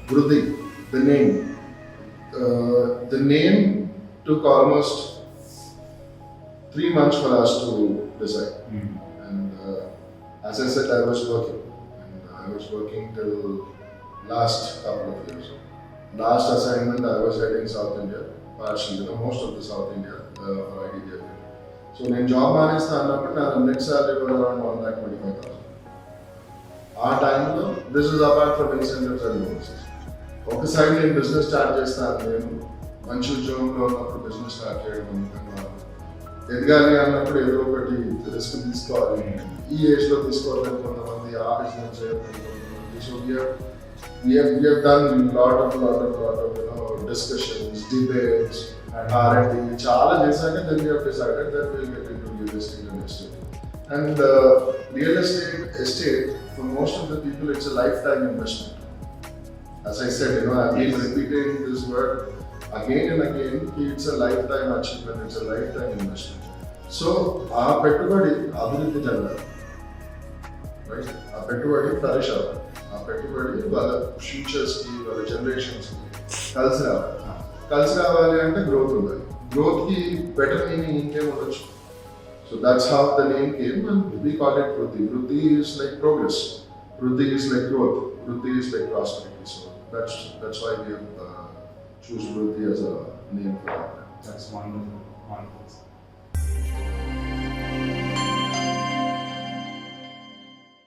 Vruti, the name. The name took almost 3 months for us to decide. And as I said, I was working. And I was working till last couple of years. Last assignment, I was heading South India, partially, most of the South India for IDJ. So నేను job మానేస్తా అన్నప్పుడు నా net salary కూడా around 1,25,000. ఆ టైంలో this is apart from incentives and bonuses. ఒకసారి నేను business start చేస్తాను, నేను మంచి ఉద్యోగంలో ఉన్నప్పుడు బిజినెస్ స్టార్ట్ చేయడం అనుకున్నాను. ఎదగాలి అన్నప్పుడు ఏదో ఒకటి రిస్క్ తీసుకోవాలి. ఈ ఏజ్లో తీసుకోవాలని కొంతమంది, ఆ బిజినెస్ చేయాలని కొంతమంది. So we have done lot of discussions, debates, and R&D. చాలా చేశాక then we have decided that we'll get into real estate and estate. And real estate for most of the people it's a lifetime investment. As I said, I've been repeating this word again and again. It's a lifetime achievement. It's a lifetime investment. So ఆ పెట్టుబడి అభివృద్ధి చెందాలి, right? ఆ పెట్టుబడి flourish అవ్వాలి. ఆ పెట్టుబడి వాళ్ళ ఫ్యూచర్స్కి, వాళ్ళ జనరేషన్స్కి కలిసి రావాలి అంటే గ్రోత్ ఉండాలి. గ్రోత్కి బెటర్ మీనింగ్ ఇంకేం ఉండొచ్చు. So that's how the name came and we call it వృద్ధి. వృద్ధి ఈస్ లైక్ ప్రోగ్రెస్, వృద్ధి ఈస్ లైక్ గ్రోత్, వృద్ధి is like prosperity. So that's why we have choose వృద్ధి as a name for that. That's wonderful.